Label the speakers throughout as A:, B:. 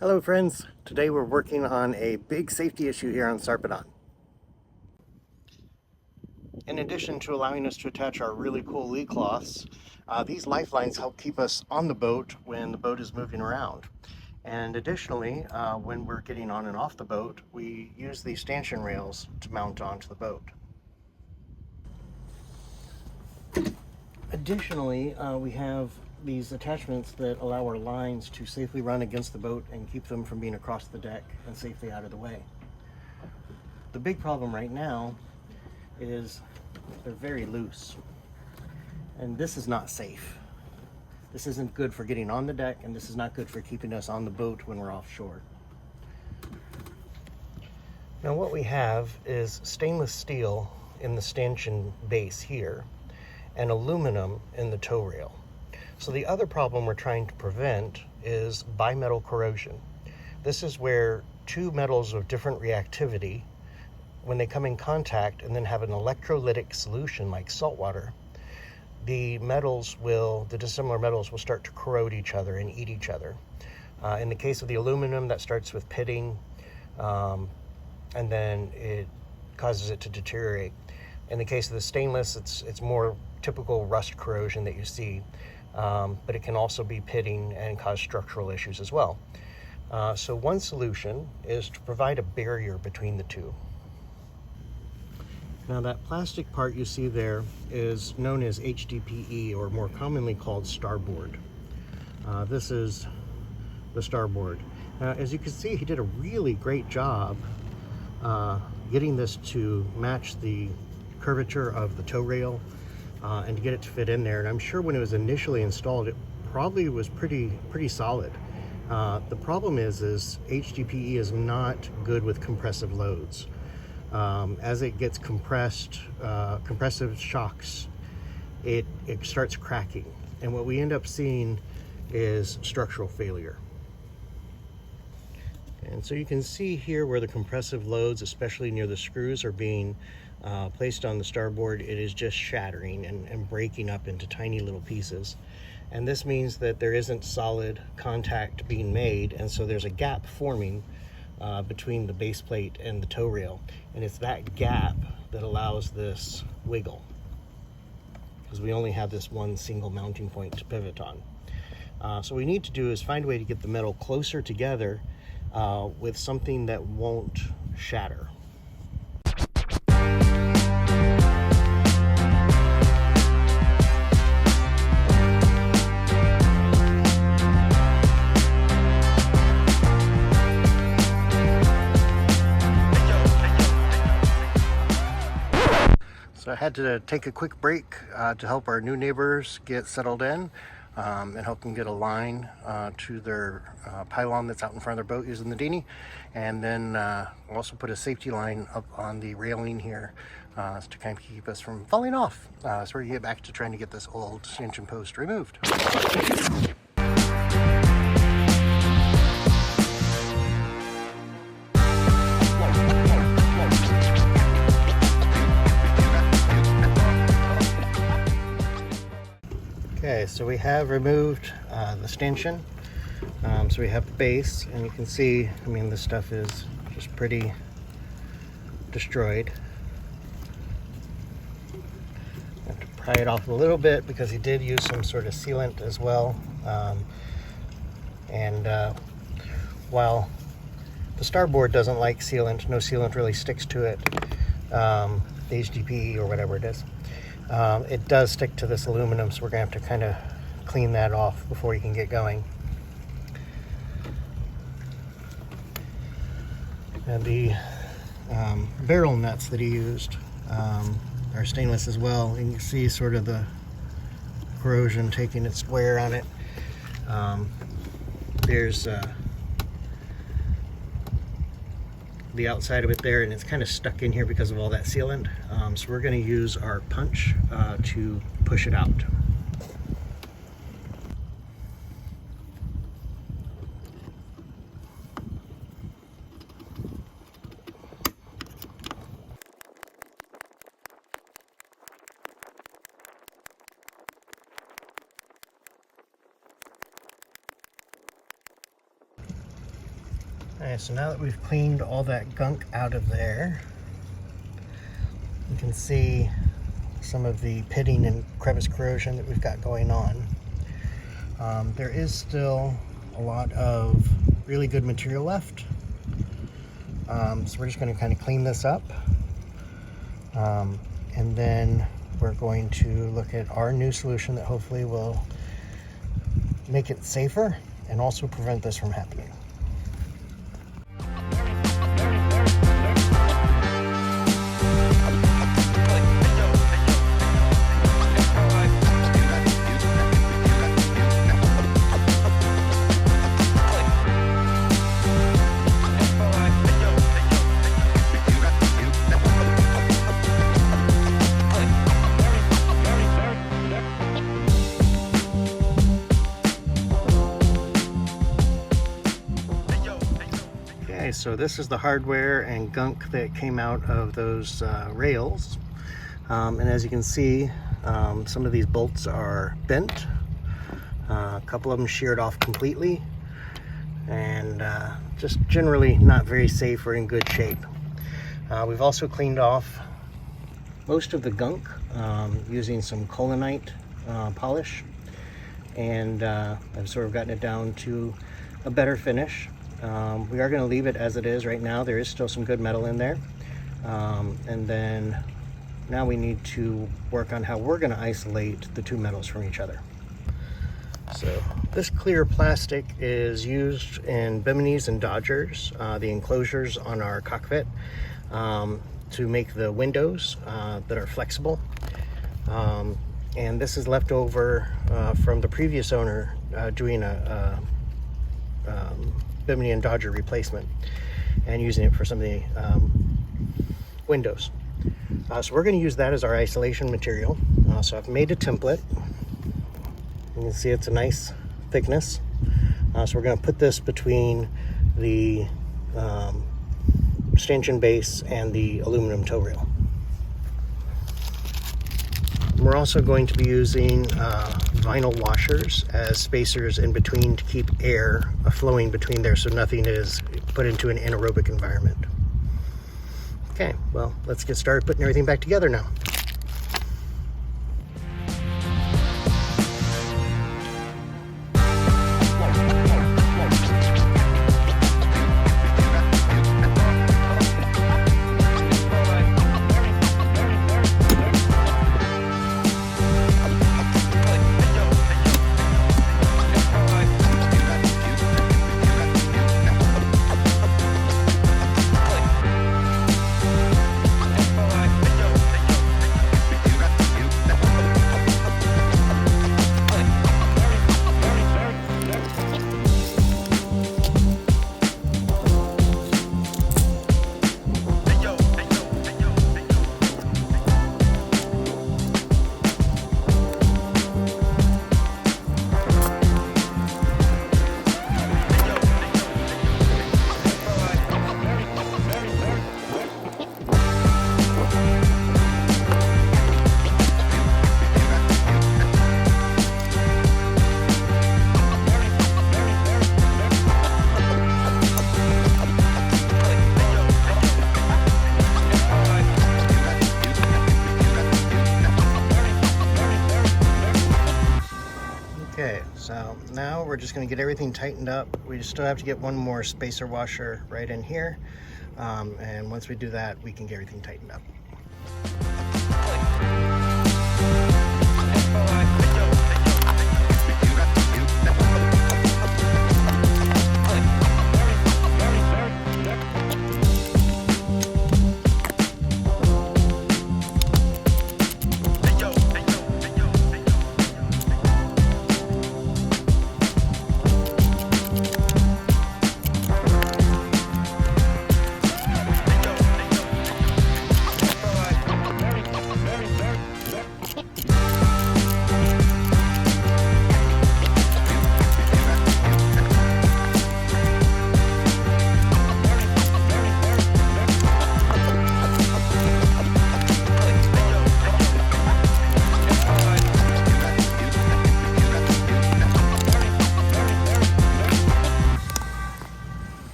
A: Hello friends, today we're working on a big safety issue here on Sarpedon. In addition to allowing us to attach our really cool lee cloths, these lifelines help keep us on the boat when the boat is moving around. And additionally, when we're getting on and off the boat, we use these stanchion rails to mount onto the boat. Additionally, we have these attachments that allow our lines to safely run against the boat and keep them from being across the deck and safely out of the way. The big problem right now is they're very loose, and this is not safe. This isn't good for getting on the deck, and this is not good for keeping us on the boat when we're offshore. Now what we have is stainless steel in the stanchion base here and aluminum in the tow rail. So the other problem we're trying to prevent is bimetal corrosion. This is where two metals of different reactivity, when they come in contact and then have an electrolytic solution like salt water, the dissimilar metals will start to corrode each other and eat each other. In the case of the aluminum, that starts with pitting, and then it causes it to deteriorate. In the case of the stainless, it's more typical rust corrosion that you see, but it can also be pitting and cause structural issues as well. So one solution is to provide a barrier between the two. Now that plastic part you see there is known as HDPE, or more commonly called starboard. This is the starboard. As you can see, he did a really great job getting this to match the curvature of the tow rail and to get it to fit in there. And I'm sure when it was initially installed, it probably was pretty solid. The problem is HDPE is not good with compressive loads. As it gets compressed, compressive shocks, it starts cracking. And what we end up seeing is structural failure. And so you can see here where the compressive loads, especially near the screws, are being placed on the starboard. It is just shattering and breaking up into tiny little pieces. And this means that there isn't solid contact being made, and so there's a gap forming between the base plate and the tow rail. And it's that gap that allows this wiggle, because we only have this one single mounting point to pivot on. So what we need to do is find a way to get the metal closer together with something that won't shatter. So I had to take a quick break to help our new neighbors get settled in and help them get a line to their pylon that's out in front of their boat using the dinghy. And then also put a safety line up on the railing here to kind of keep us from falling off. So we're gonna get back to trying to get this old stanchion post removed. Okay, so we have removed the stanchion. So we have the base, and you can see, I mean, this stuff is just pretty destroyed. I have to pry it off a little bit because he did use some sort of sealant as well. While the starboard doesn't like sealant, no sealant really sticks to it, the HDPE or whatever it is. It does stick to this aluminum, so we're going to have to kind of clean that off before you can get going. And the barrel nuts that he used are stainless as well, and you can see sort of the corrosion taking its wear on it. There's the outside of it there, and it's kind of stuck in here because of all that sealant. So we're going to use our punch to push it out. Alright, so now that we've cleaned all that gunk out of there, you can see some of the pitting and crevice corrosion that we've got going on. There is still a lot of really good material left. So we're just going to kind of clean this up. And then we're going to look at our new solution that hopefully will make it safer and also prevent this from happening. So this is the hardware and gunk that came out of those rails, and as you can see, some of these bolts are bent, a couple of them sheared off completely, and just generally not very safe or in good shape. We've also cleaned off most of the gunk using some colonite polish, and I've sort of gotten it down to a better finish. We are going to leave it as it is right now. There is still some good metal in there. And then now we need to work on how we're going to isolate the two metals from each other. So this clear plastic is used in Bimini's and Dodgers, the enclosures on our cockpit, to make the windows that are flexible. And this is left over from the previous owner doing a Bimini and Dodger replacement and using it for some of the windows. So we're going to use that as our isolation material. So I've made a template. You can see it's a nice thickness. So we're going to put this between the stanchion base and the aluminum toe rail. We're also going to be using vinyl washers as spacers in between to keep air flowing between there so nothing is put into an anaerobic environment. Okay, well, let's get started putting everything back together now. Okay, so now we're just going to get everything tightened up. We still have to get one more spacer washer right in here, and once we do that, we can get everything tightened up.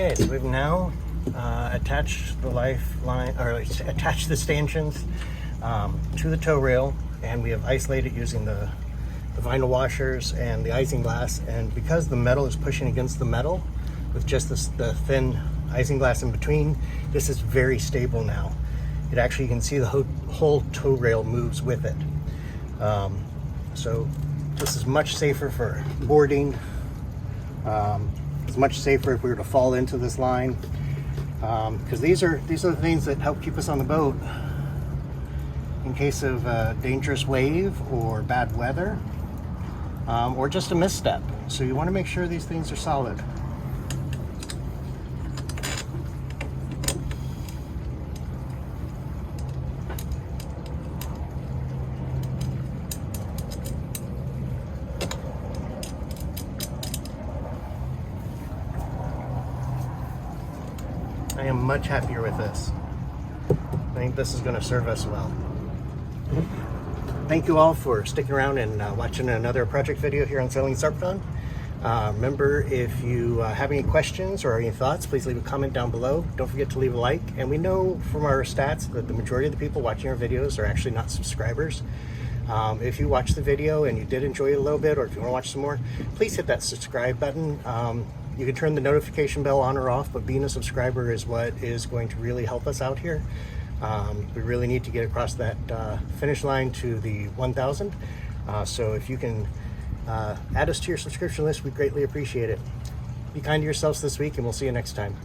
A: Okay, so we've now attached the lifeline, or attached the stanchions to the tow rail, and we have isolated using the vinyl washers and the isinglass. And because the metal is pushing against the metal with just the thin isinglass in between, this is very stable now. It actually, you can see the whole tow rail moves with it. So this is much safer for boarding. It's much safer if we were to fall into this line, because these are the things that help keep us on the boat in case of a dangerous wave or bad weather, or just a misstep. So you want to make sure these things are solid. I am much happier with this. I think this is going to serve us well. Thank you all for sticking around and watching another project video here on Sailing Sarpedon. Remember, if you have any questions or any thoughts, please leave a comment down below. Don't forget to leave a like. And we know from our stats that the majority of the people watching our videos are actually not subscribers. If you watched the video and you did enjoy it a little bit, or if you want to watch some more, please hit that subscribe button. You can turn the notification bell on or off, but being a subscriber is what is going to really help us out here. We really need to get across that finish line to the 1,000. So if you can add us to your subscription list, we greatly appreciate it. Be kind to yourselves this week, and we'll see you next time.